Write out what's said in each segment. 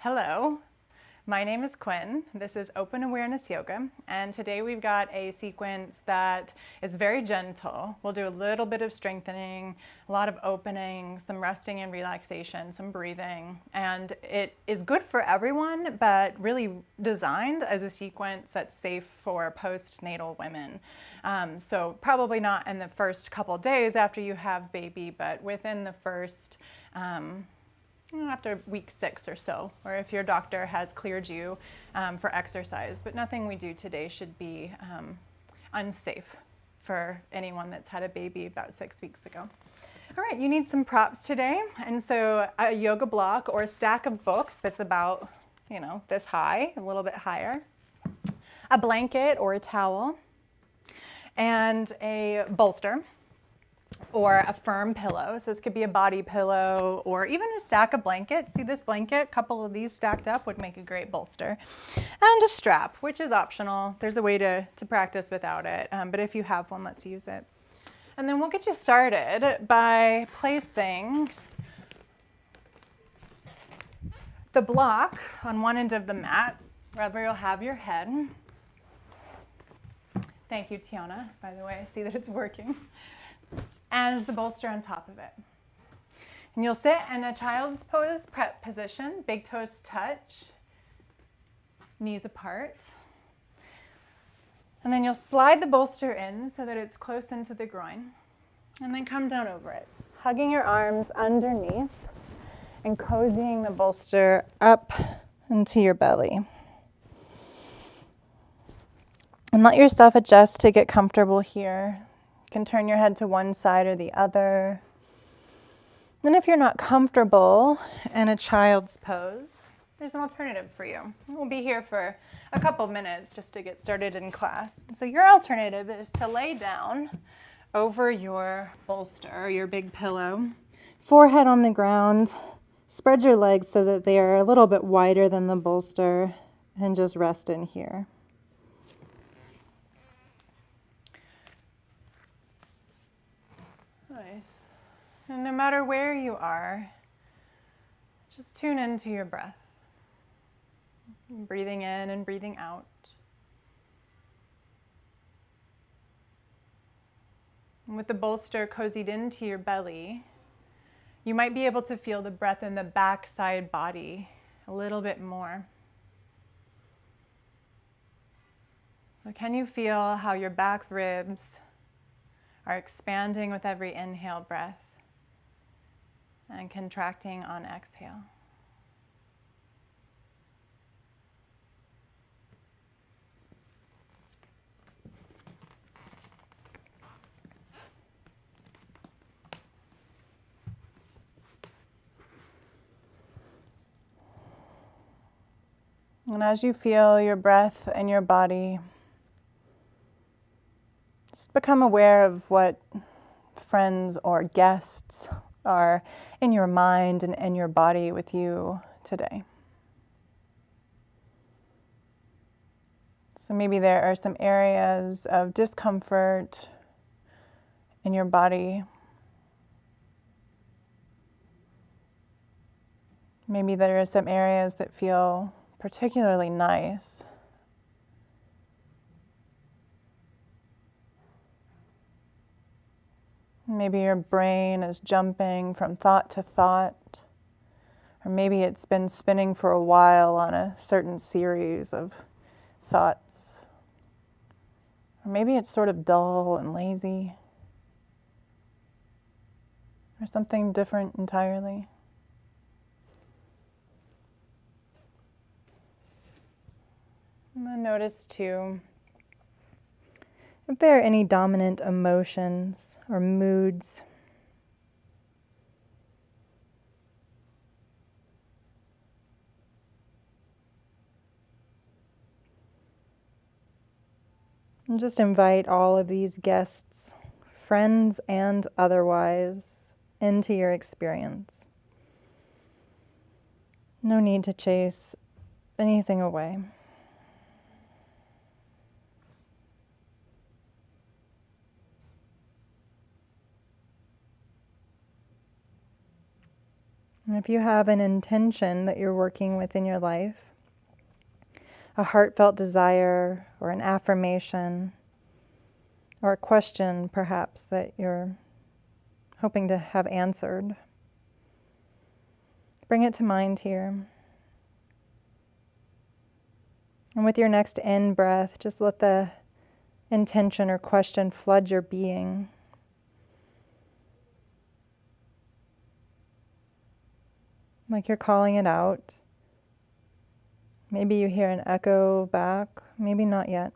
Hello, my name is Quinn. This is Open Awareness Yoga, and today we've got a sequence that is very gentle. We'll do a little bit of strengthening, a lot of opening, some resting and relaxation, some breathing, and it is good for everyone, but really designed as a sequence that's safe for postnatal women. So probably not in the first couple days after you have baby, but within the first after week 6 or so, or if your doctor has cleared you for exercise. But nothing we do today should be unsafe for anyone that's had a baby about 6 weeks ago. All right, you need some props today. And so a yoga block or a stack of books that's about, this high, a little bit higher, a blanket or a towel, and a bolster, or a firm pillow. So this could be a body pillow or even a stack of blankets. See this blanket? A couple of these stacked up would make a great bolster. And a strap, which is optional. There's a way to practice without it, but if you have one, let's use it. And then we'll get you started by placing the block on one end of the mat, wherever you'll have your head. Thank you, Tiana, by the way. I see that it's working. And the bolster on top of it. And you'll sit in a child's pose prep position, big toes touch, knees apart. And then you'll slide the bolster in so that it's close into the groin. And then come down over it, hugging your arms underneath and cozying the bolster up into your belly. And let yourself adjust to get comfortable here. You can turn your head to one side or the other. Then if you're not comfortable in a child's pose, there's an alternative for you. We'll be here for a couple minutes just to get started in class. So your alternative is to lay down over your bolster or your big pillow, forehead on the ground, spread your legs so that they are a little bit wider than the bolster, and just rest in here. Nice. And no matter where you are, just tune into your breath. Breathing in and breathing out. And with the bolster cozied into your belly, you might be able to feel the breath in the backside body a little bit more. So can you feel how your back ribs are expanding with every inhale breath and contracting on exhale? And as you feel your breath and your body, just become aware of what friends or guests are in your mind and in your body with you today. So maybe there are some areas of discomfort in your body. Maybe there are some areas that feel particularly nice. Maybe your brain is jumping from thought to thought, or maybe it's been spinning for a while on a certain series of thoughts. Or maybe it's sort of dull and lazy, or something different entirely. And then notice too, if there are any dominant emotions or moods. And just invite all of these guests, friends and otherwise, into your experience. No need to chase anything away. If you have an intention that you're working with in your life, a heartfelt desire or an affirmation or a question perhaps that you're hoping to have answered, bring it to mind here. And with your next in breath, just let the intention or question flood your being. Like you're calling it out. Maybe you hear an echo back, maybe not yet.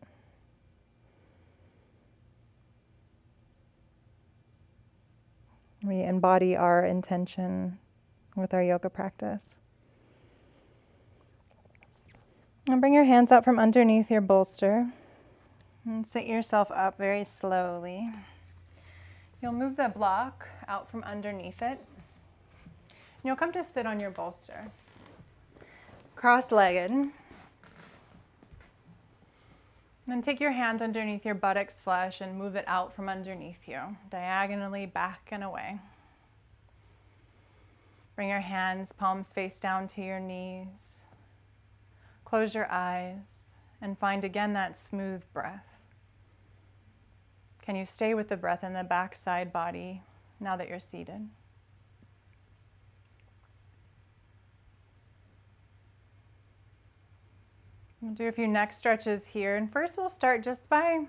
We embody our intention with our yoga practice. And bring your hands out from underneath your bolster and sit yourself up very slowly. You'll move the block out from underneath it. And you'll come to sit on your bolster, cross-legged. Then take your hand underneath your buttocks flesh and move it out from underneath you, diagonally back and away. Bring your hands, palms face down to your knees. Close your eyes and find again that smooth breath. Can you stay with the breath in the backside body now that you're seated? We'll do a few neck stretches here. And first we'll start just by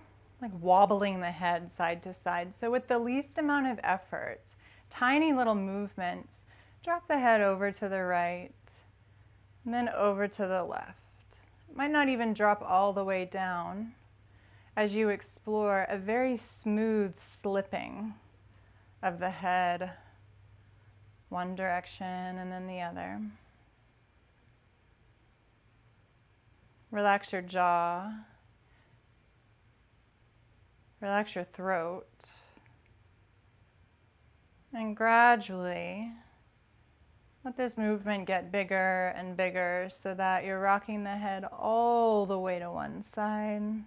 wobbling the head side to side. So with the least amount of effort, tiny little movements, drop the head over to the right and then over to the left. It might not even drop all the way down as you explore a very smooth slipping of the head one direction and then the other. Relax your jaw. Relax your throat. And gradually, let this movement get bigger and bigger so that you're rocking the head all the way to one side,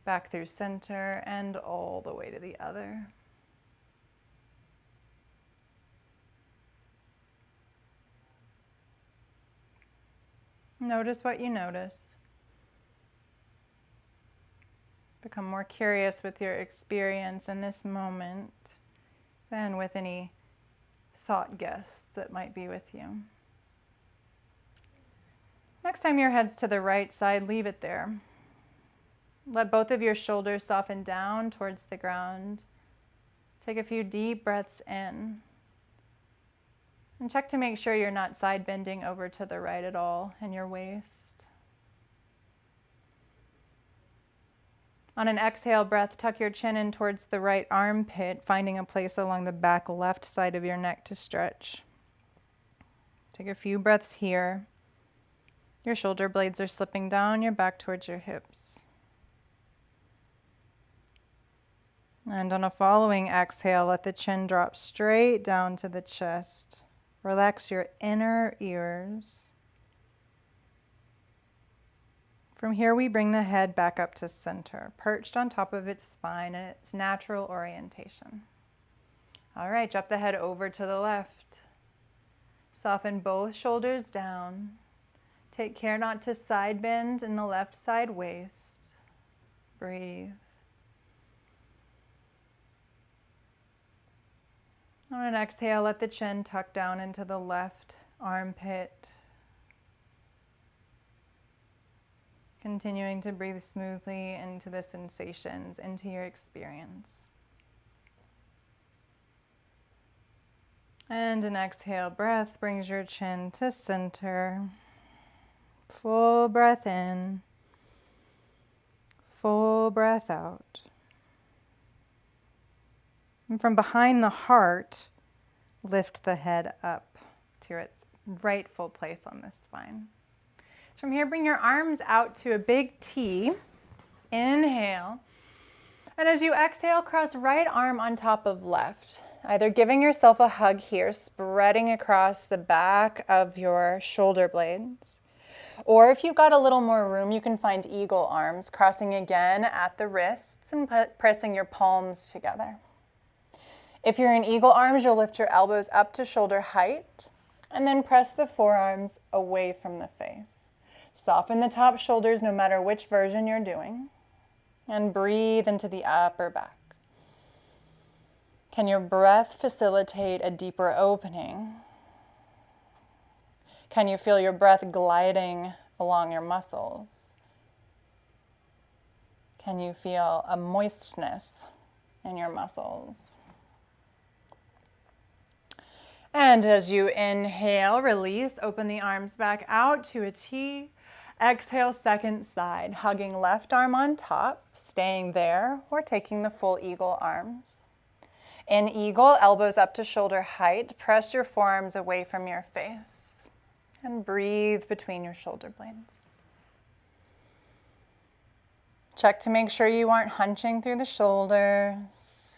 back through center, and all the way to the other. Notice what you notice. Become more curious with your experience in this moment than with any thought guests that might be with you. Next time your head's to the right side, leave it there. Let both of your shoulders soften down towards the ground. Take a few deep breaths in. And check to make sure you're not side bending over to the right at all in your waist. On an exhale breath, tuck your chin in towards the right armpit, finding a place along the back left side of your neck to stretch. Take a few breaths here. Your shoulder blades are slipping down, your back towards your hips. And on a following exhale, let the chin drop straight down to the chest. Relax your inner ears. From here, we bring the head back up to center, perched on top of its spine in its natural orientation. All right, drop the head over to the left. Soften both shoulders down. Take care not to side bend in the left side waist. Breathe. On an exhale, let the chin tuck down into the left armpit. Continuing to breathe smoothly into the sensations, into your experience. And an exhale breath brings your chin to center. Full breath in. Full breath out. And from behind the heart, lift the head up to its rightful place on the spine. From here, bring your arms out to a big T. Inhale. And as you exhale, cross right arm on top of left, either giving yourself a hug here, spreading across the back of your shoulder blades. Or if you've got a little more room, you can find eagle arms, crossing again at the wrists and pressing your palms together. If you're in eagle arms, you'll lift your elbows up to shoulder height. And then press the forearms away from the face. Soften the top shoulders no matter which version you're doing. And breathe into the upper back. Can your breath facilitate a deeper opening? Can you feel your breath gliding along your muscles? Can you feel a moistness in your muscles? And as you inhale, release, open the arms back out to a T. Exhale, second side, hugging left arm on top, staying there, or taking the full eagle arms. In eagle, elbows up to shoulder height. Press your forearms away from your face. And breathe between your shoulder blades. Check to make sure you aren't hunching through the shoulders.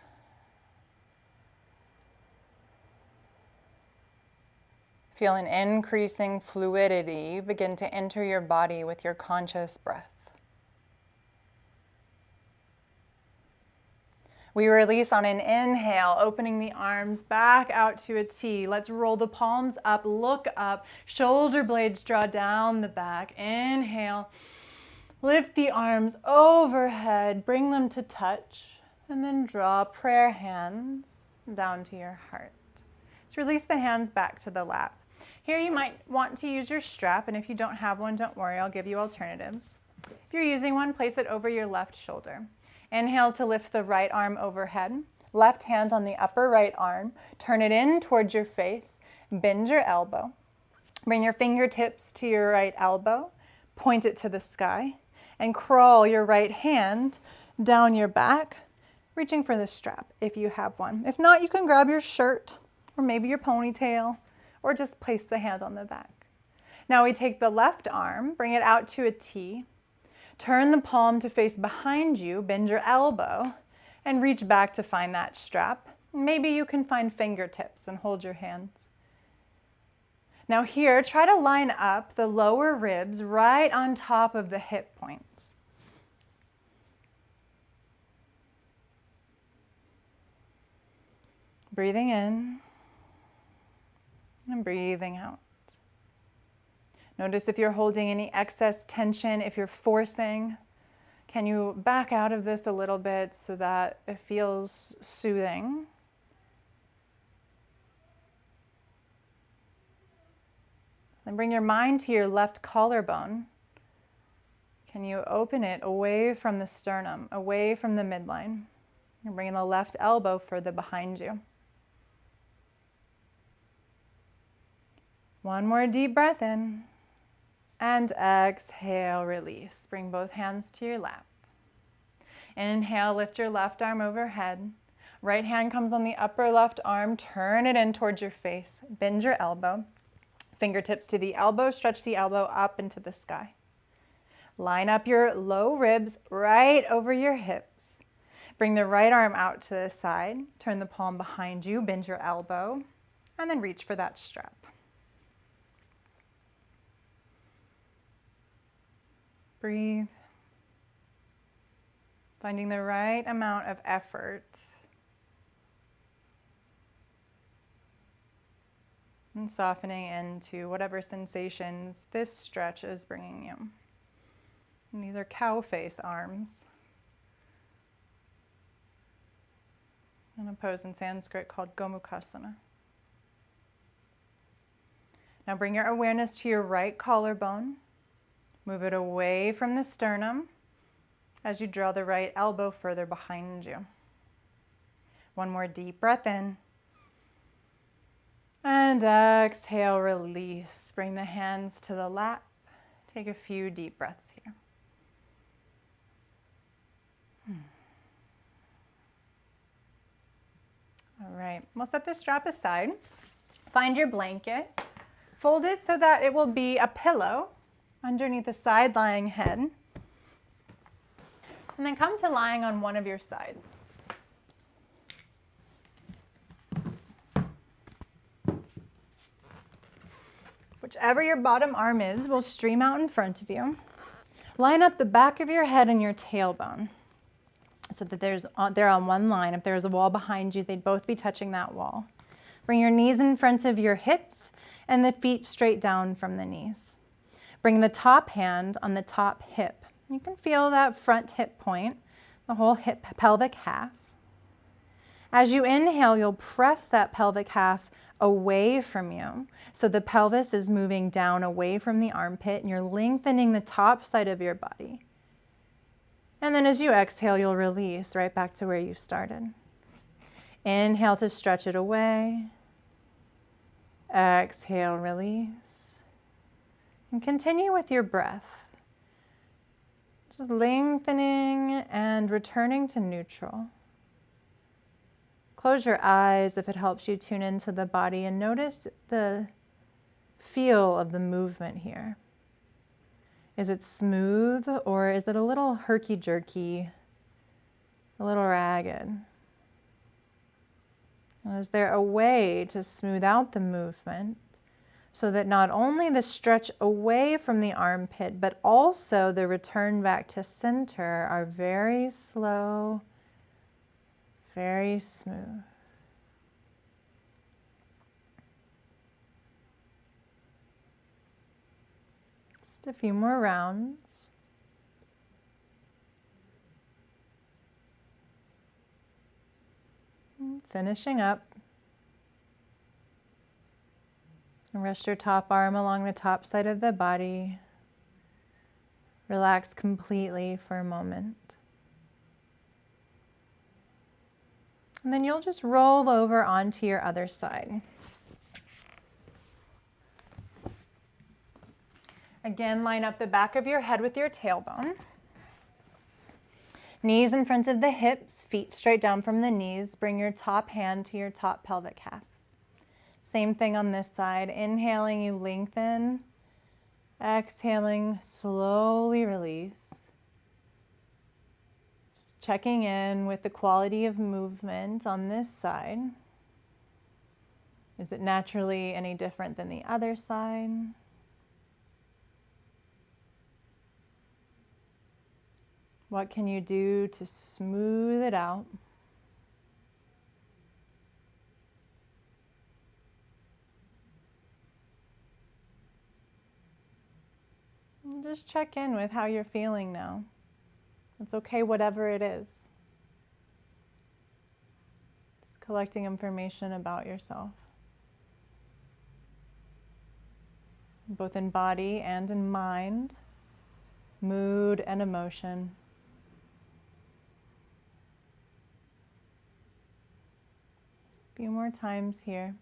Feel an increasing fluidity begin to enter your body with your conscious breath. We release on an inhale, opening the arms back out to a T. Let's roll the palms up, look up, shoulder blades draw down the back. Inhale, lift the arms overhead, bring them to touch, and then draw prayer hands down to your heart. Let's release the hands back to the lap. Here you might want to use your strap, and if you don't have one, don't worry, I'll give you alternatives. If you're using one, place it over your left shoulder. Inhale to lift the right arm overhead. Left hand on the upper right arm. Turn it in towards your face. Bend your elbow. Bring your fingertips to your right elbow. Point it to the sky. And crawl your right hand down your back, reaching for the strap if you have one. If not, you can grab your shirt or maybe your ponytail or just place the hand on the back. Now we take the left arm, bring it out to a T. Turn the palm to face behind you, bend your elbow, and reach back to find that strap. Maybe you can find fingertips and hold your hands. Now here, try to line up the lower ribs right on top of the hip points. Breathing in and breathing out. Notice if you're holding any excess tension, if you're forcing, can you back out of this a little bit so that it feels soothing? Then bring your mind to your left collarbone. Can you open it away from the sternum, away from the midline? You're bringing the left elbow further behind you. One more deep breath in. And exhale, release. Bring both hands to your lap. Inhale, lift your left arm overhead. Right hand comes on the upper left arm. Turn it in towards your face. Bend your elbow. Fingertips to the elbow. Stretch the elbow up into the sky. Line up your low ribs right over your hips. Bring the right arm out to the side. Turn the palm behind you. Bend your elbow. And then reach for that strap. Breathe. Finding the right amount of effort. And softening into whatever sensations this stretch is bringing you. And these are cow face arms. And a pose in Sanskrit called Gomukhasana. Now bring your awareness to your right collarbone. Move it away from the sternum as you draw the right elbow further behind you. One more deep breath in. And exhale, release. Bring the hands to the lap. Take a few deep breaths here. All right, we'll set the strap aside. Find your blanket. Fold it so that it will be a pillow underneath the side lying head. And then come to lying on one of your sides. Whichever your bottom arm is will stream out in front of you. Line up the back of your head and your tailbone so that they're on one line. If there's a wall behind you, they'd both be touching that wall. Bring your knees in front of your hips and the feet straight down from the knees. Bring the top hand on the top hip. You can feel that front hip point, the whole hip pelvic half. As you inhale, you'll press that pelvic half away from you. So the pelvis is moving down away from the armpit, and you're lengthening the top side of your body. And then as you exhale, you'll release right back to where you started. Inhale to stretch it away. Exhale, release. And continue with your breath. Just lengthening and returning to neutral. Close your eyes if it helps you tune into the body and notice the feel of the movement here. Is it smooth or is it a little herky-jerky, a little ragged? Is there a way to smooth out the movement so that not only the stretch away from the armpit, but also the return back to center are very slow, very smooth. Just a few more rounds. Finishing up. Rest your top arm along the top side of the body. Relax completely for a moment. And then you'll just roll over onto your other side. Again, line up the back of your head with your tailbone. Knees in front of the hips, feet straight down from the knees. Bring your top hand to your top pelvic half. Same thing on this side. Inhaling, you lengthen. Exhaling, slowly release. Just checking in with the quality of movement on this side. Is it naturally any different than the other side? What can you do to smooth it out? And just check in with how you're feeling now. It's okay, whatever it is. Just collecting information about yourself, both in body and in mind, mood and emotion. A few more times here.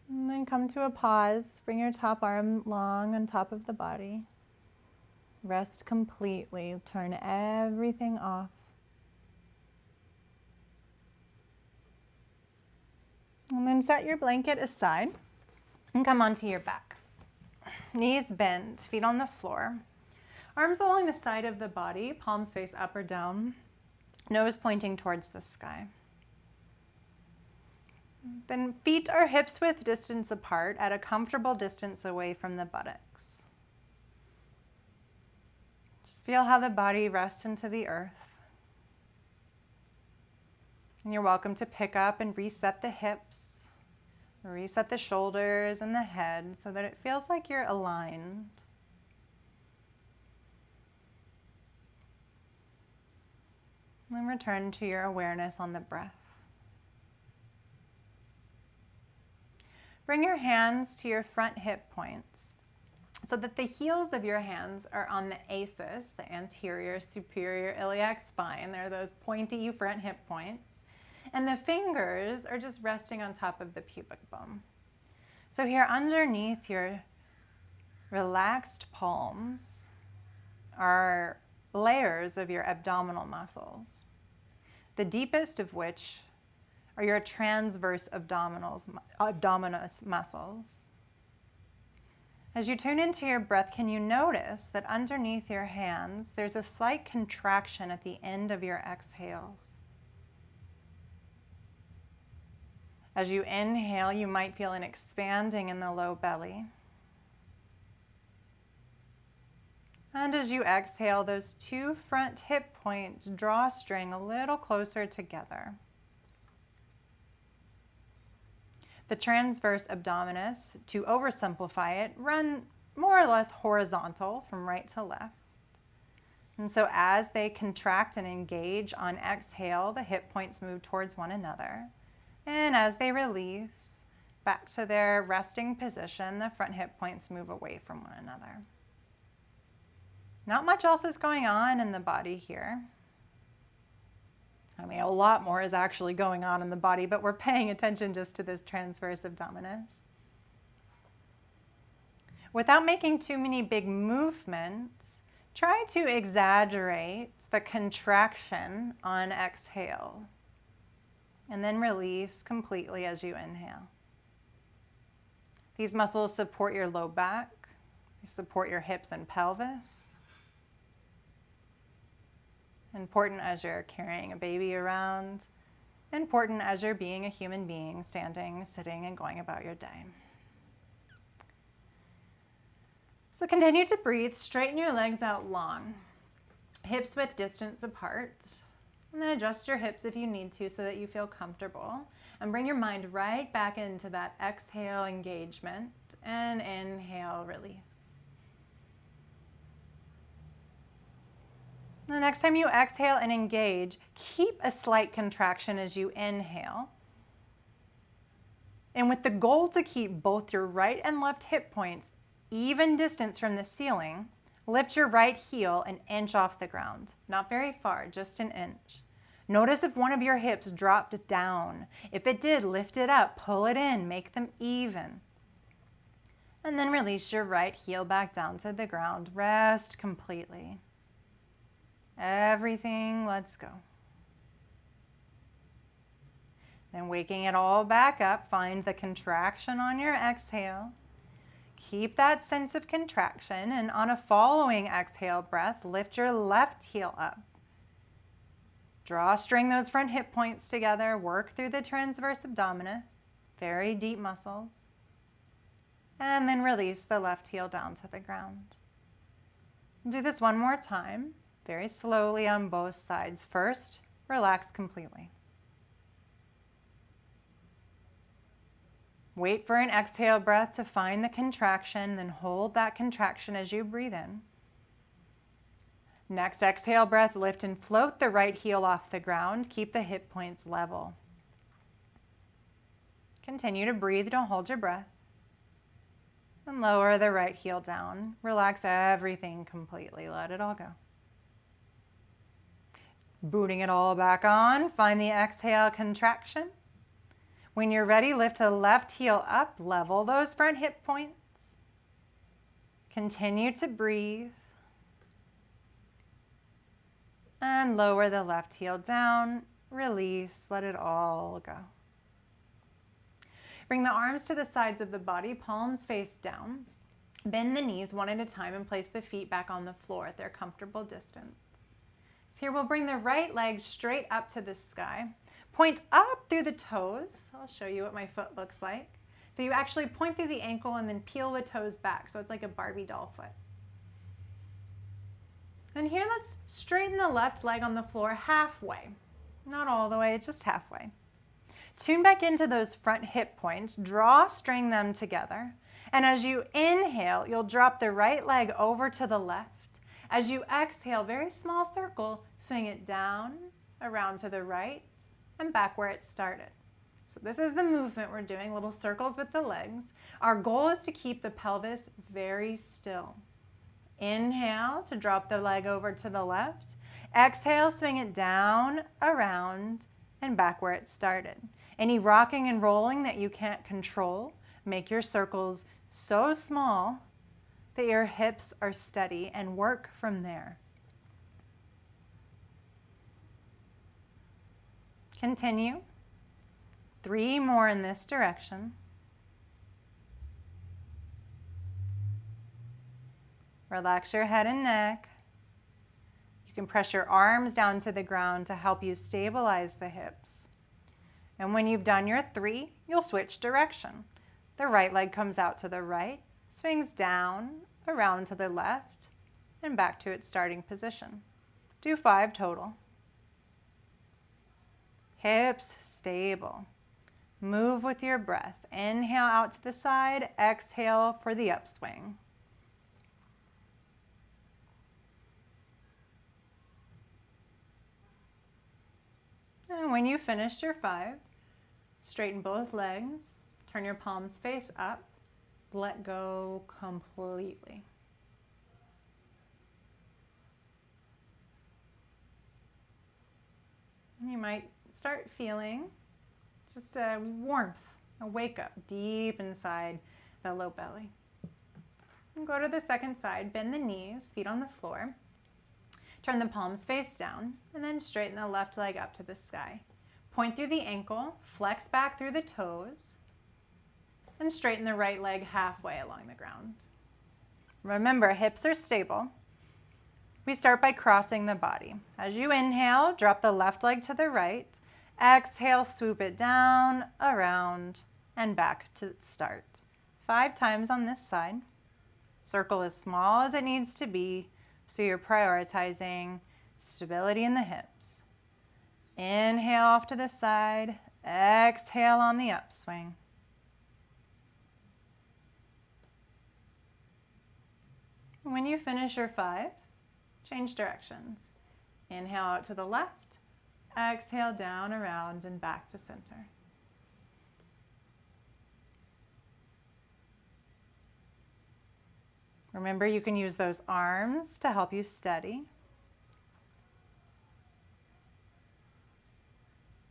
And then come to a pause. Bring your top arm long on top of the body. Rest completely. Turn everything off. And then set your blanket aside and come onto your back. Knees bent, feet on the floor. Arms along the side of the body, palms face up or down, nose pointing towards the sky. Then feet or hips width distance apart at a comfortable distance away from the buttocks. Just feel how the body rests into the earth. And you're welcome to pick up and reset the hips, reset the shoulders and the head so that it feels like you're aligned. And return to your awareness on the breath. Bring your hands to your front hip points so that the heels of your hands are on the ASIS, the anterior superior iliac spine. They're those pointy front hip points. And the fingers are just resting on top of the pubic bone. So here underneath your relaxed palms are layers of your abdominal muscles, the deepest of which are your transverse abdominis muscles. As you tune into your breath, can you notice that underneath your hands, there's a slight contraction at the end of your exhales? As you inhale, you might feel an expanding in the low belly. And as you exhale, those two front hip points drawstring a little closer together. The transverse abdominis, to oversimplify it, run more or less horizontal from right to left. And so as they contract and engage on exhale, the hip points move towards one another. And as they release back to their resting position, the front hip points move away from one another. Not much else is going on in the body here. I mean, a lot more is actually going on in the body, but we're paying attention just to this transverse abdominis. Without making too many big movements, try to exaggerate the contraction on exhale, and then release completely as you inhale. These muscles support your low back, they support your hips and pelvis. Important as you're carrying a baby around, important as you're being a human being, standing, sitting, and going about your day. So continue to breathe, straighten your legs out long, hips width distance apart, and then adjust your hips if you need to so that you feel comfortable. And bring your mind right back into that exhale engagement and inhale release. The next time you exhale and engage, keep a slight contraction as you inhale. And with the goal to keep both your right and left hip points even distance from the ceiling, lift your right heel an inch off the ground. Not very far, just an inch. Notice if one of your hips dropped down. If it did, lift it up, pull it in, make them even. And then release your right heel back down to the ground. Rest completely. Everything lets go. Then waking it all back up, find the contraction on your exhale. Keep that sense of contraction, and on a following exhale breath, lift your left heel up. Drawstring those front hip points together, work through the transverse abdominis, very deep muscles, and then release the left heel down to the ground. Do this one more time. Very slowly on both sides. First, relax completely. Wait for an exhale breath to find the contraction, then hold that contraction as you breathe in. Next exhale breath, lift and float the right heel off the ground. Keep the hip points level. Continue to breathe, don't hold your breath. And lower the right heel down. Relax everything completely, let it all go. Booting it all back on, find the exhale contraction. When you're ready, lift the left heel up, level those front hip points. Continue to breathe. And lower the left heel down, release, let it all go. Bring the arms to the sides of the body, palms face down. Bend the knees one at a time and place the feet back on the floor at their comfortable distance. Here we'll bring the right leg straight up to the sky. Point up through the toes. I'll show you what my foot looks like. So you actually point through the ankle and then peel the toes back. So it's like a Barbie doll foot. And here let's straighten the left leg on the floor halfway. Not all the way, just halfway. Tune back into those front hip points. Drawstring them together. And as you inhale, you'll drop the right leg over to the left. As you exhale, very small circle, swing it down, around to the right, and back where it started. So this is the movement we're doing, little circles with the legs. Our goal is to keep the pelvis very still. Inhale to drop the leg over to the left. Exhale, swing it down, around, and back where it started. Any rocking and rolling that you can't control, make your circles so small that your hips are steady and work from there. Continue. 3 more in this direction. Relax your head and neck. You can press your arms down to the ground to help you stabilize the hips. And when you've done your 3, you'll switch direction. The right leg comes out to the right, swings down, around to the left, and back to its starting position. Do 5 total. Hips stable. Move with your breath. Inhale out to the side, exhale for the upswing. And when you finish your 5, straighten both legs, turn your palms face up, let go completely. You might start feeling just a warmth, a wake up deep inside the low belly. And go to the second side, bend the knees, feet on the floor. Turn the palms face down, and then straighten the left leg up to the sky. Point through the ankle, flex back through the toes, and straighten the right leg halfway along the ground. Remember, hips are stable. We start by crossing the body. As you inhale, drop the left leg to the right. Exhale, swoop it down, around, and back to start. 5 times on this side. Circle as small as it needs to be, so you're prioritizing stability in the hips. Inhale off to the side, exhale on the upswing. When you finish your 5, change directions. Inhale out to the left, exhale down, around, and back to center. Remember, you can use those arms to help you steady.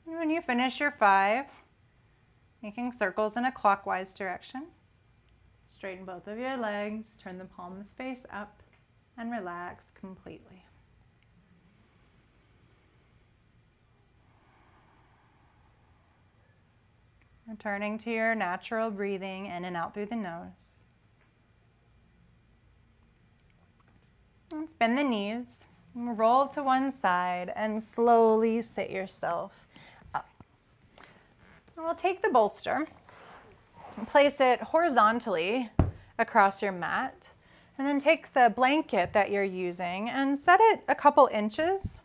And when you finish your 5, making circles in a clockwise direction, straighten both of your legs, turn the palms face up, and relax completely. Returning to your natural breathing in and out through the nose. Let's bend the knees, roll to one side, and slowly sit yourself up. And we'll take the bolster and place it horizontally across your mat, and then take the blanket that you're using and set it a couple inches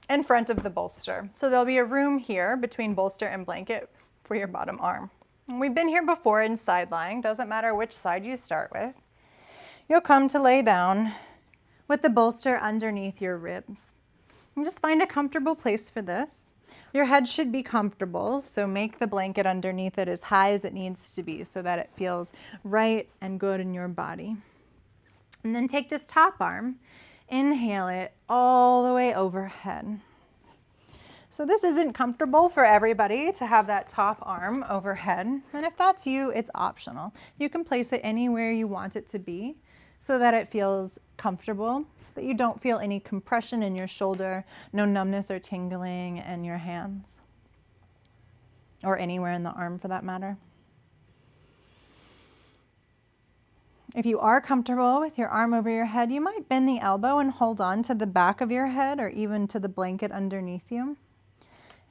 in front of the bolster. So there'll be a room here between bolster and blanket for your bottom arm. And we've been here before in side lying, doesn't matter which side you start with. You'll come to lay down with the bolster underneath your ribs. And just find a comfortable place for this. Your head should be comfortable, so make the blanket underneath it as high as it needs to be so that it feels right and good in your body. And then take this top arm, inhale it all the way overhead. So this isn't comfortable for everybody to have that top arm overhead. And if that's you, it's optional. You can place it anywhere you want it to be so that it feels comfortable, so that you don't feel any compression in your shoulder, no numbness or tingling in your hands, or anywhere in the arm for that matter. If you are comfortable with your arm over your head, you might bend the elbow and hold on to the back of your head or even to the blanket underneath you.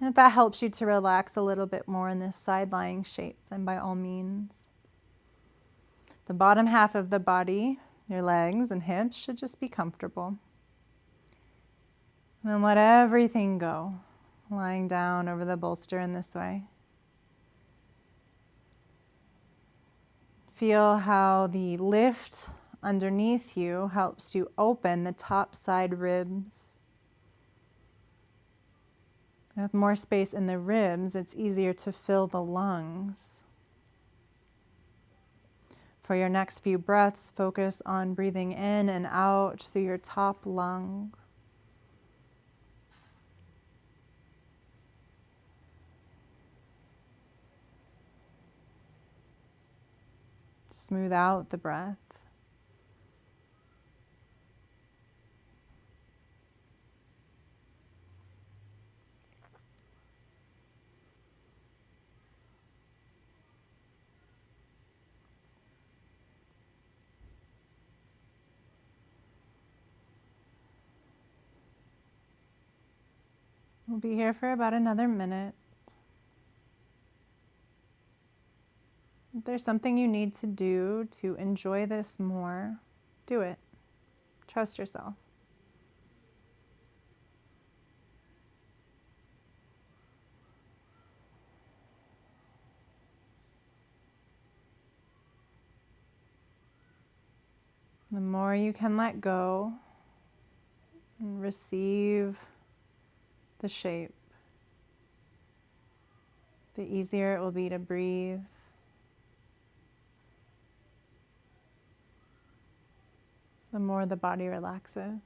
And if that helps you to relax a little bit more in this side-lying shape, then by all means. The bottom half of the body, your legs and hips, should just be comfortable. And then let everything go, lying down over the bolster in this way. Feel how the lift underneath you helps to open the top side ribs. With more space in the ribs, it's easier to fill the lungs. For your next few breaths, focus on breathing in and out through your top lung. Smooth out the breath. We'll be here for about another minute. If there's something you need to do to enjoy this more, do it. Trust yourself. The more you can let go and receive the shape, the easier it will be to breathe. The more the body relaxes.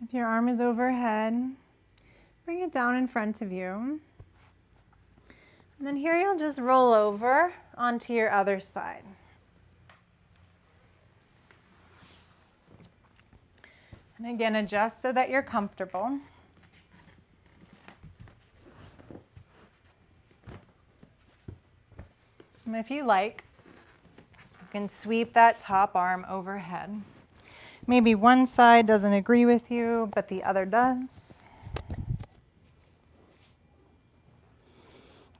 If your arm is overhead, bring it down in front of you. And then here you'll just roll over onto your other side. And again, adjust so that you're comfortable. And if you like, you can sweep that top arm overhead. Maybe one side doesn't agree with you, but the other does.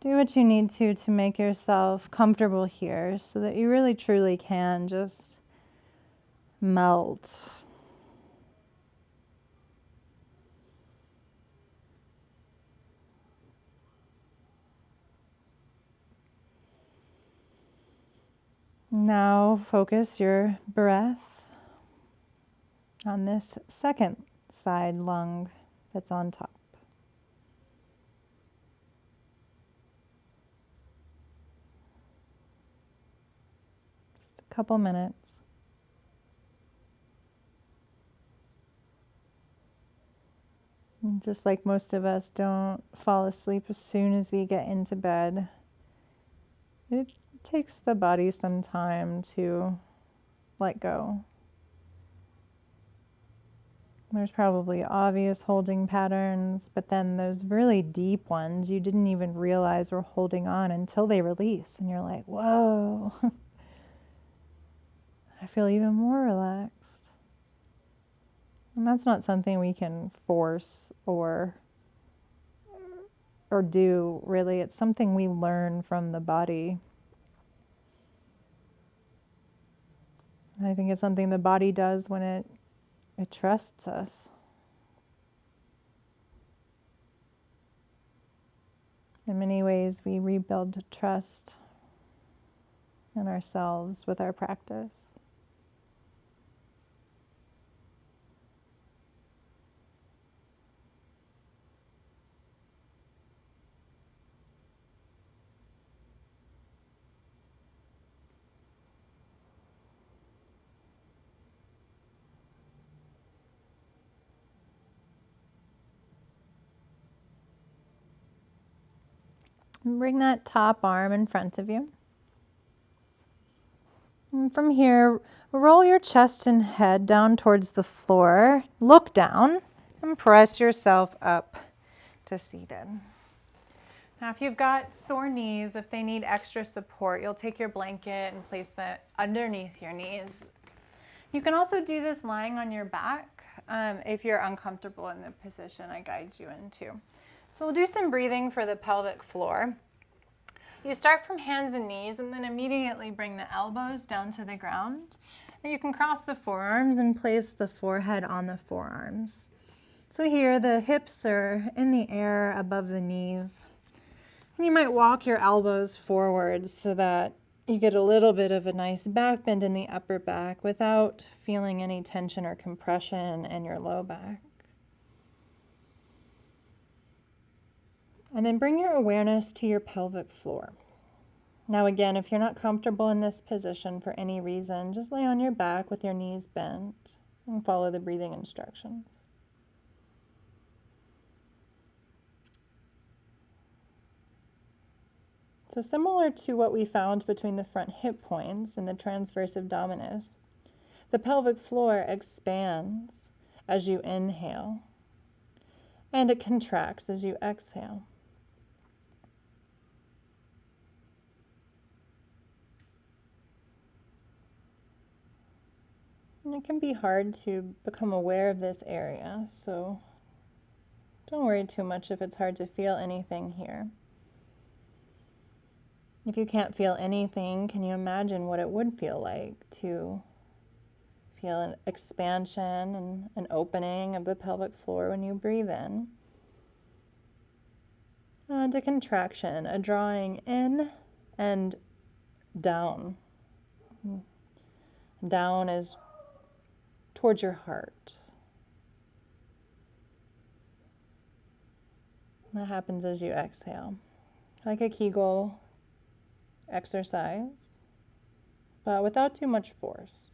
Do what you need to make yourself comfortable here so that you really truly can just melt. Now focus your breath on this second side lung that's on top. Just a couple minutes. And just like most of us don't fall asleep as soon as we get into bed, it takes the body some time to let go. There's probably obvious holding patterns, but then those really deep ones you didn't even realize were holding on until they release. And you're like, whoa, I feel even more relaxed. And that's not something we can force or do, really. It's something we learn from the body. And I think it's something the body does when it trusts us. In many ways, we rebuild trust in ourselves with our practice. Bring that top arm in front of you. And from here, roll your chest and head down towards the floor. Look down and press yourself up to seated. Now, if you've got sore knees, if they need extra support, you'll take your blanket and place that underneath your knees. You can also do this lying on your back if you're uncomfortable in the position I guide you into. So we'll do some breathing for the pelvic floor. You start from hands and knees and then immediately bring the elbows down to the ground. And you can cross the forearms and place the forehead on the forearms. So here the hips are in the air above the knees. And you might walk your elbows forwards so that you get a little bit of a nice back bend in the upper back without feeling any tension or compression in your low back. And then bring your awareness to your pelvic floor. Now again, if you're not comfortable in this position for any reason, just lay on your back with your knees bent and follow the breathing instructions. So similar to what we found between the front hip points and the transverse abdominis, The pelvic floor expands as you inhale, and it contracts as you exhale. And it can be hard to become aware of this area, so don't worry too much if it's hard to feel anything here. If you can't feel anything, can you imagine what it would feel like to feel an expansion and an opening of the pelvic floor when you breathe in? And a contraction, a drawing in and down. Down is towards your heart. That happens as you exhale, like a Kegel exercise, but without too much force.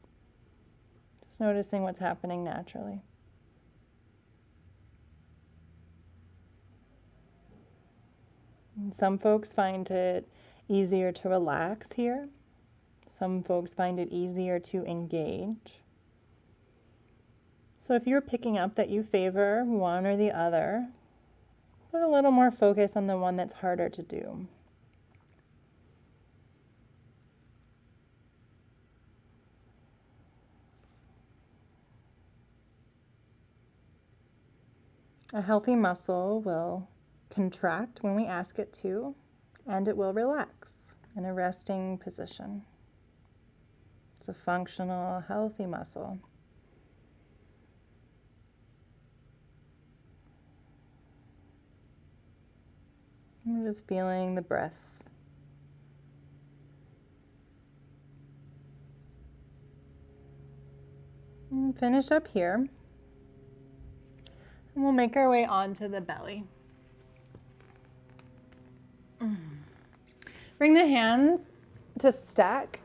Just noticing what's happening naturally. And some folks find it easier to relax here. Some folks find it easier to engage. So if you're picking up that you favor one or the other, put a little more focus on the one that's harder to do. A healthy muscle will contract when we ask it to, and it will relax in a resting position. It's a functional, healthy muscle. I'm just feeling the breath. And finish up here. And we'll make our way onto the belly. Bring the hands to stack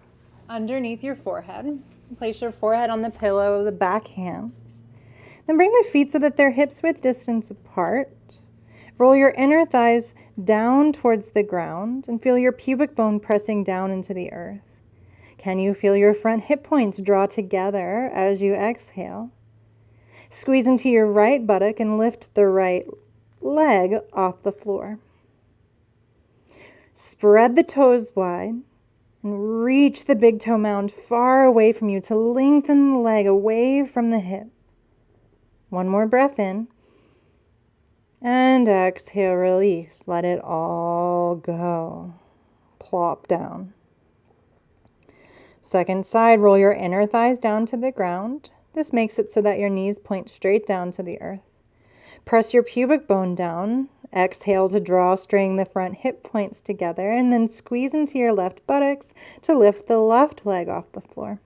underneath your forehead. Place your forehead on the pillow of the back hands. Then bring the feet so that they're hips width distance apart. Roll your inner thighs down towards the ground and feel your pubic bone pressing down into the earth. Can you feel your front hip points draw together as you exhale? Squeeze into your right buttock and lift the right leg off the floor. Spread the toes wide and reach the big toe mound far away from you to lengthen the leg away from the hip. One more breath in. And exhale, release. Let it all go. Plop down. Second side, roll your inner thighs down to the ground. This makes it so that your knees point straight down to the earth. Press your pubic bone down. Exhale to drawstring the front hip points together, and then squeeze into your left buttocks to lift the left leg off the floor.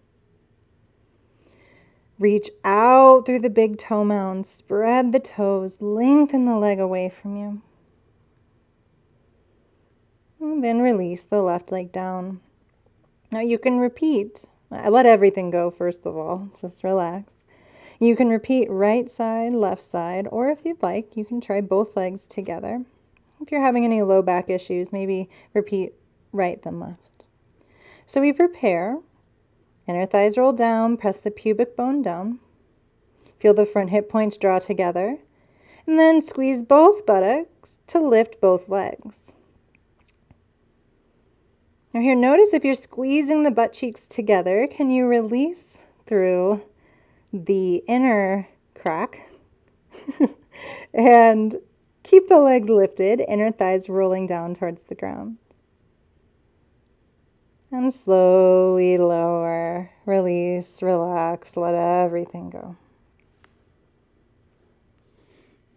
Reach out through the big toe mound, spread the toes, lengthen the leg away from you. And then release the left leg down. Now you can repeat. Let everything go first of all, just relax. You can repeat right side, left side, or if you'd like, you can try both legs together. If you're having any low back issues, maybe repeat right then left. So we prepare. Inner thighs roll down, press the pubic bone down. Feel the front hip points draw together. And then squeeze both buttocks to lift both legs. Now here, notice if you're squeezing the butt cheeks together, can you release through the inner crack and keep the legs lifted, inner thighs rolling down towards the ground. And slowly lower, release, relax, let everything go.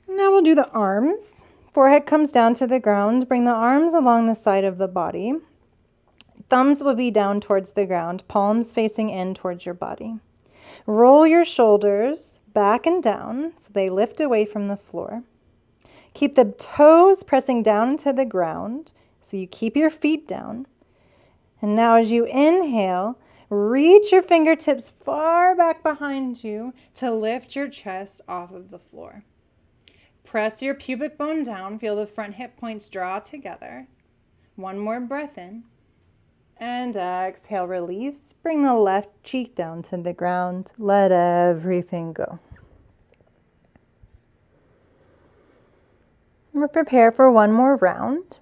Now we'll do the arms. Forehead comes down to the ground. Bring the arms along the side of the body. Thumbs will be down towards the ground, palms facing in towards your body. Roll your shoulders back and down so they lift away from the floor. Keep the toes pressing down into the ground so you keep your feet down. And now as you inhale, reach your fingertips far back behind you to lift your chest off of the floor. Press your pubic bone down. Feel the front hip points draw together. One more breath in. And exhale, release. Bring the left cheek down to the ground. Let everything go. We'll prepare for one more round.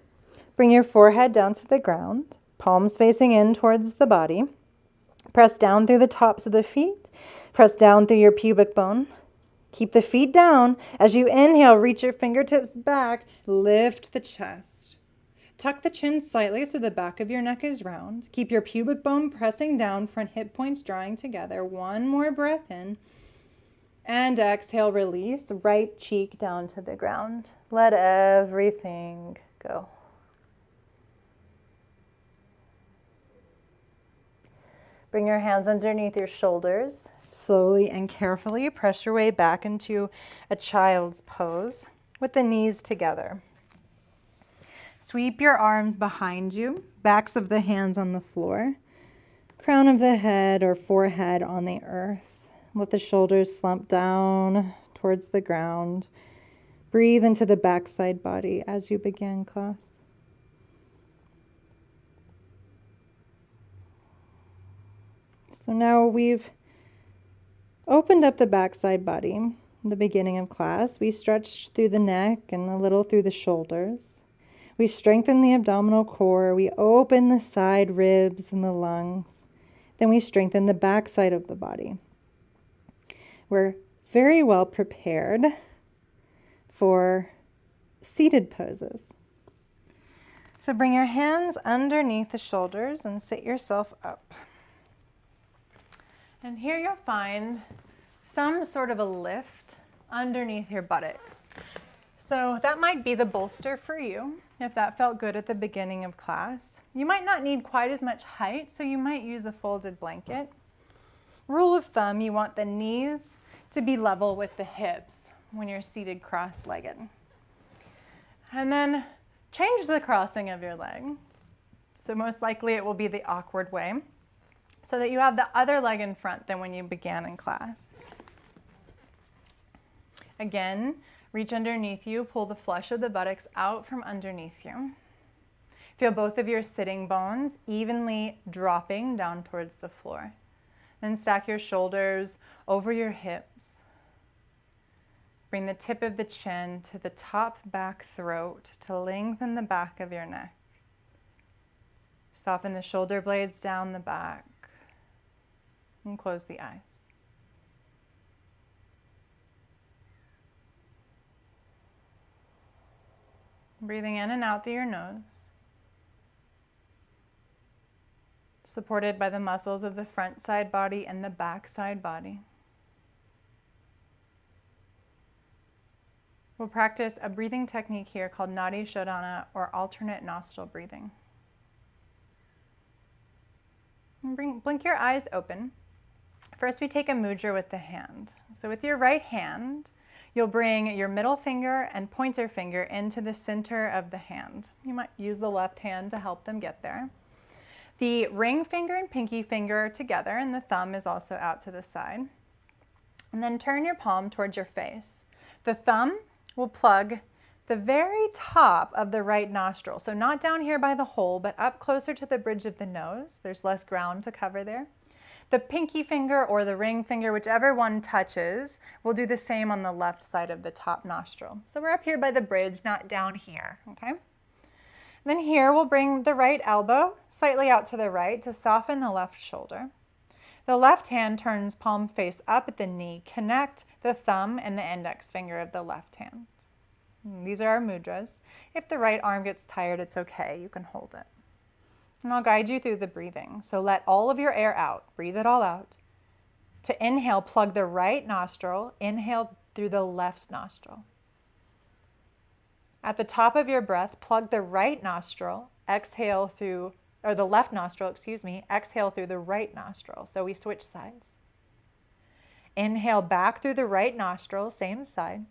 Bring your forehead down to the ground, palms facing in towards the body. Press down through the tops of the feet. Press down through your pubic bone. Keep the feet down. As you inhale, reach your fingertips back. Lift the chest. Tuck the chin slightly so the back of your neck is round. Keep your pubic bone pressing down, front hip points drawing together. One more breath in. And exhale, release. Right cheek down to the ground. Let everything go. Bring your hands underneath your shoulders. Slowly and carefully press your way back into a child's pose with the knees together. Sweep your arms behind you, backs of the hands on the floor, crown of the head or forehead on the earth. Let the shoulders slump down towards the ground. Breathe into the backside body as you begin class. So now we've opened up the backside body in the beginning of class. We stretched through the neck and a little through the shoulders. We strengthen the abdominal core. We open the side ribs and the lungs. Then we strengthen the backside of the body. We're very well prepared for seated poses. So bring your hands underneath the shoulders and sit yourself up. And here you'll find some sort of a lift underneath your buttocks. So that might be the bolster for you, if that felt good at the beginning of class. You might not need quite as much height, so you might use a folded blanket. Rule of thumb, you want the knees to be level with the hips when you're seated cross-legged. And then change the crossing of your leg. So most likely it will be the awkward way, so that you have the other leg in front than when you began in class. Again, reach underneath you, pull the flesh of the buttocks out from underneath you. Feel both of your sitting bones evenly dropping down towards the floor. Then stack your shoulders over your hips. Bring the tip of the chin to the top back throat to lengthen the back of your neck. Soften the shoulder blades down the back. And close the eyes. Breathing in and out through your nose. Supported by the muscles of the front side body and the back side body. We'll practice a breathing technique here called Nadi Shodana, or alternate nostril breathing. And blink your eyes open. First, we take a mudra with the hand. So with your right hand, you'll bring your middle finger and pointer finger into the center of the hand. You might use the left hand to help them get there. The ring finger and pinky finger are together, and the thumb is also out to the side. And then turn your palm towards your face. The thumb will plug the very top of the right nostril. So not down here by the hole, but up closer to the bridge of the nose. There's less ground to cover there. The pinky finger or the ring finger, whichever one touches, will do the same on the left side of the top nostril. So we're up here by the bridge, not down here, okay? Then here we'll bring the right elbow slightly out to the right to soften the left shoulder. The left hand turns palm face up at the knee. Connect the thumb and the index finger of the left hand. And these are our mudras. If the right arm gets tired, it's okay. You can hold it. And I'll guide you through the breathing. So let all of your air out. Breathe it all out. To inhale, plug the right nostril. Inhale through the left nostril. At the top of your breath, plug the right nostril. Exhale through, or the left nostril, exhale through the right nostril. So we switch sides. Inhale back through the right nostril, same side.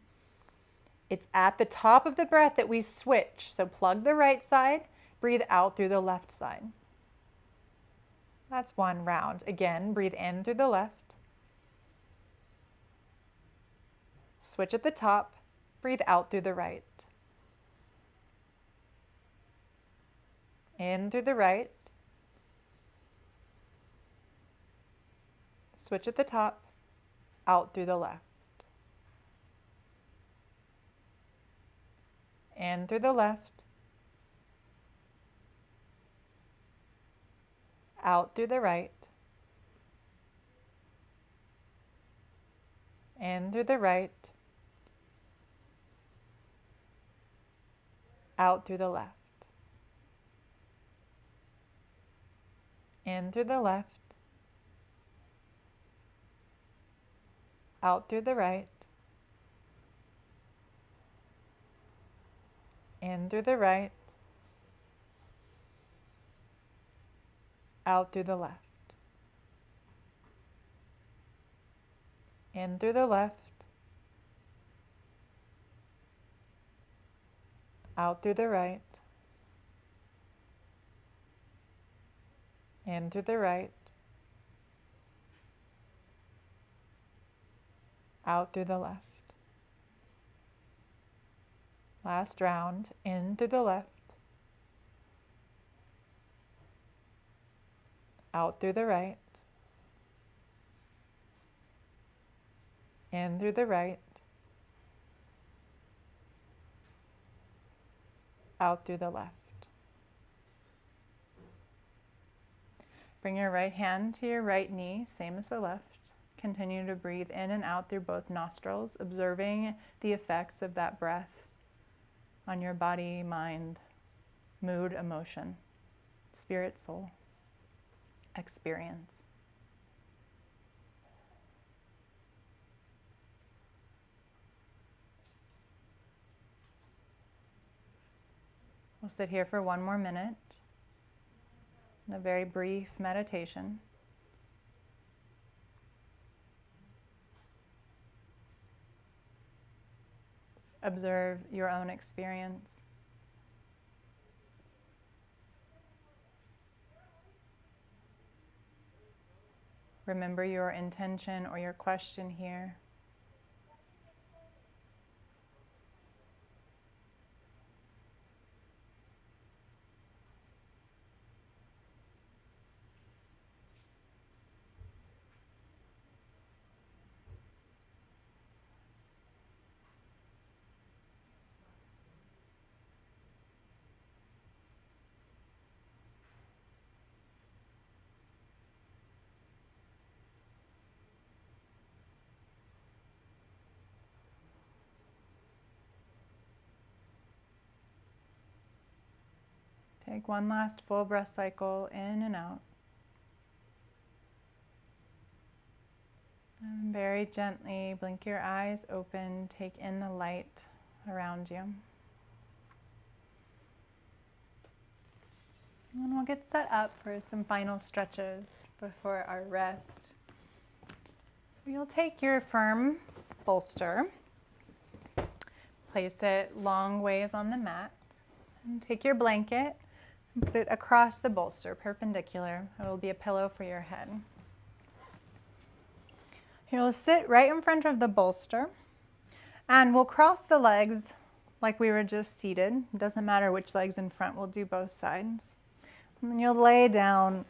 It's at the top of the breath that we switch. So plug the right side. Breathe out through the left side. That's one round. Again, breathe in through the left. Switch at the top. Breathe out through the right. In through the right. Switch at the top, out through the left. In through the left, out through the right, in through the right, out through the left, in through the left, out through the right, in through the right, out through the left, in through the left, out through the right, in through the right, out through the left. Last round, in through the left, out through the right, in through the right, out through the left. Bring your right hand to your right knee, same as the left. Continue to breathe in and out through both nostrils, observing the effects of that breath on your body, mind, mood, emotion, spirit, soul, experience. We'll sit here for one more minute in a very brief meditation. Observe your own experience. Remember your intention or your question here. Take one last full breath cycle in and out. And very gently blink your eyes open, take in the light around you. And we'll get set up for some final stretches before our rest. So you'll take your firm bolster, place it long ways on the mat, and take your blanket and put it across the bolster, perpendicular. It will be a pillow for your head. You'll sit right in front of the bolster, and we'll cross the legs like we were just seated. It doesn't matter which leg's in front, we'll do both sides. And then you'll lay down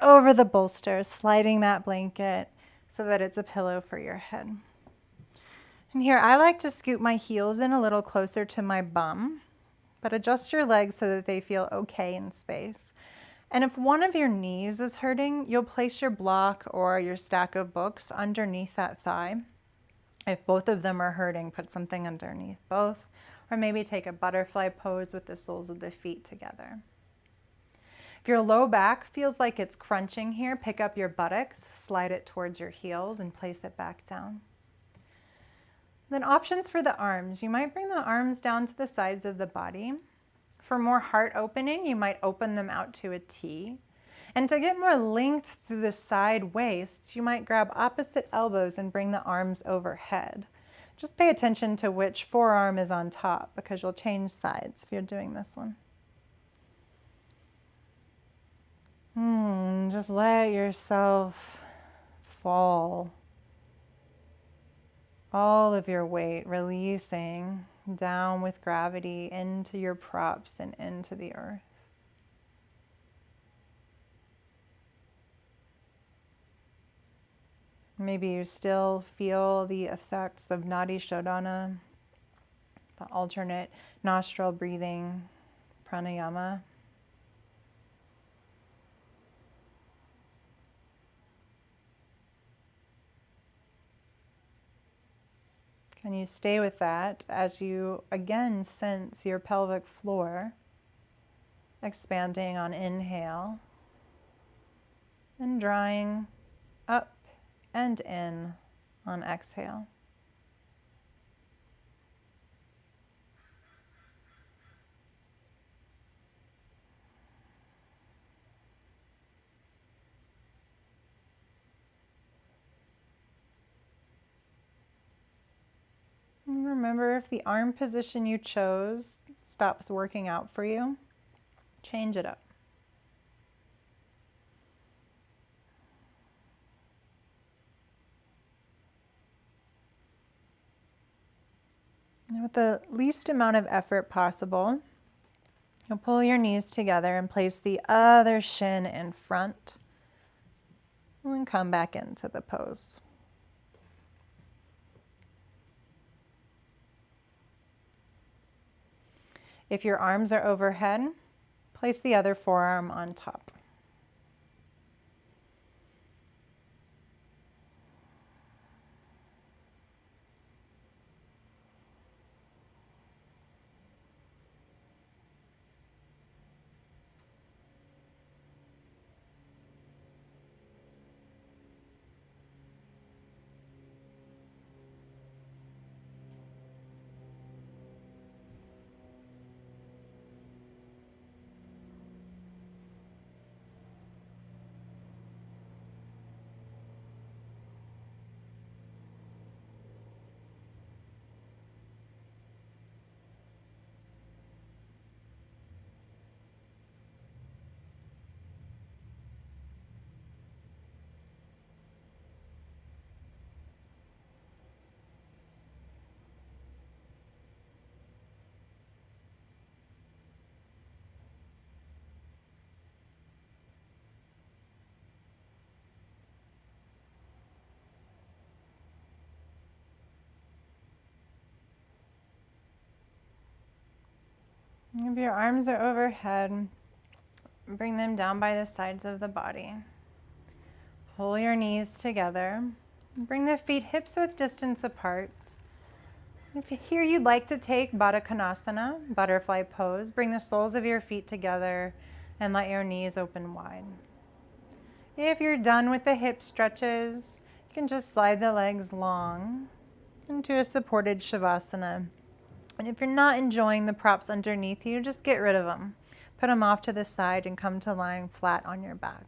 over the bolster, sliding that blanket so that it's a pillow for your head. And here, I like to scoop my heels in a little closer to my bum, but adjust your legs so that they feel okay in space. And if one of your knees is hurting, you'll place your block or your stack of books underneath that thigh. If both of them are hurting, put something underneath both, or maybe take a butterfly pose with the soles of the feet together. If your low back feels like it's crunching here, pick up your buttocks, slide it towards your heels, and place it back down. Then options for the arms. You might bring the arms down to the sides of the body. For more heart opening, you might open them out to a T. And to get more length through the side waists, you might grab opposite elbows and bring the arms overhead. Just pay attention to which forearm is on top because you'll change sides if you're doing this one. Just let yourself fall. All of your weight releasing down with gravity into your props and into the earth. Maybe you still feel the effects of Nadi Shodana, the alternate nostril breathing pranayama. Can you stay with that as you again sense your pelvic floor expanding on inhale and drawing up and in on exhale? And remember, if the arm position you chose stops working out for you, change it up. And with the least amount of effort possible, you'll pull your knees together and place the other shin in front, and then come back into the pose. If your arms are overhead, place the other forearm on top. If your arms are overhead, bring them down by the sides of the body. Pull your knees together. Bring the feet hips width distance apart. If here you'd like to take Badakanasana, butterfly pose, bring the soles of your feet together and let your knees open wide. If you're done with the hip stretches, you can just slide the legs long into a supported Shavasana. And if you're not enjoying the props underneath you, just get rid of them. Put them off to the side and come to lying flat on your back.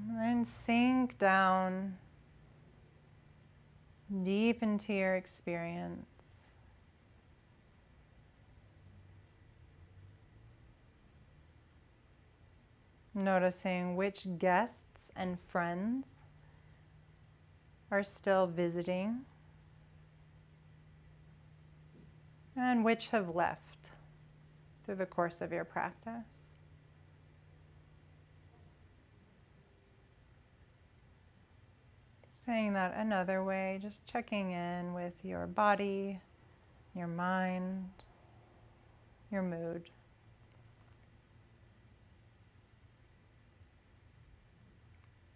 And then sink down deep into your experience. Noticing which guests and friends are still visiting and which have left through the course of your practice. Saying that another way, just checking in with your body, your mind, your mood.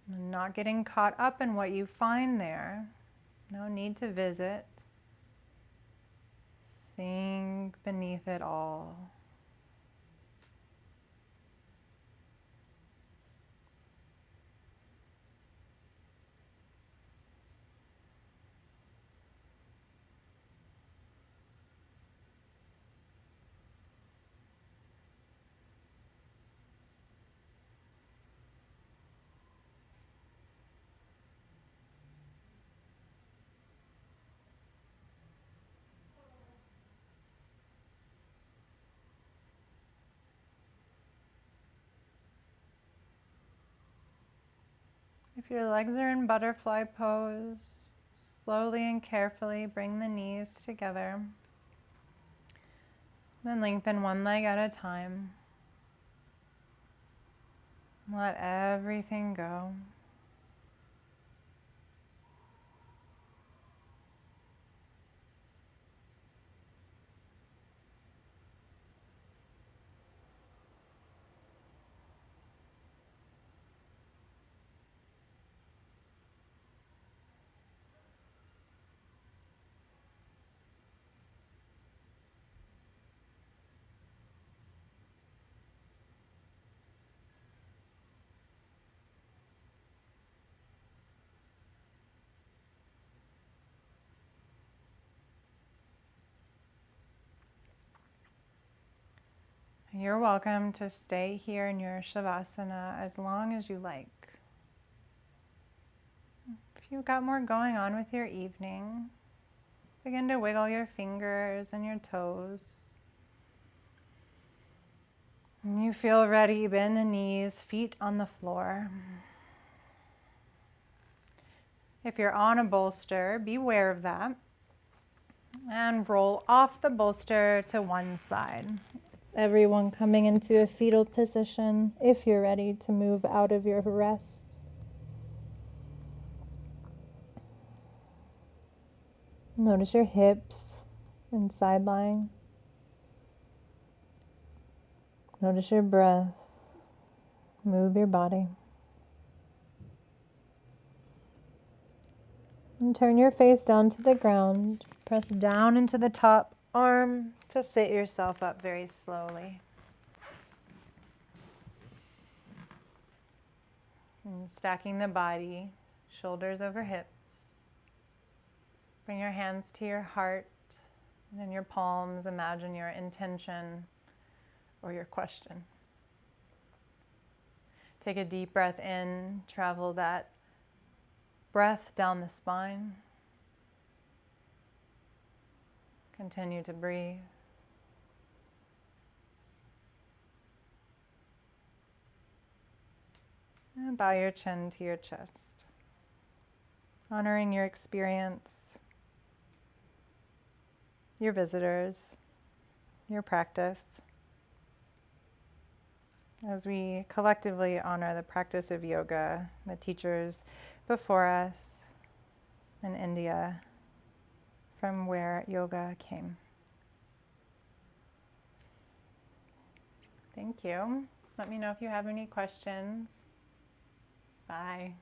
Not getting caught up in what you find there. No need to visit. Sink beneath it all. If your legs are in butterfly pose, slowly and carefully bring the knees together. Then lengthen one leg at a time. Let everything go. You're welcome to stay here in your Shavasana as long as you like. If you've got more going on with your evening, begin to wiggle your fingers and your toes. When you feel ready, bend the knees, feet on the floor. If you're on a bolster, beware of that. And roll off the bolster to one side. Everyone coming into a fetal position if you're ready to move out of your rest. Notice your hips and side lying. Notice your breath. Move your body. And turn your face down to the ground. Press down into the top arm to sit yourself up very slowly. And stacking the body, shoulders over hips. Bring your hands to your heart, and in your palms, imagine your intention or your question. Take a deep breath in, travel that breath down the spine. Continue to breathe. And bow your chin to your chest, honoring your experience, your visitors, your practice, as we collectively honor the practice of yoga, the teachers before us in India, from where yoga came. Thank you. Let me know if you have any questions. Bye.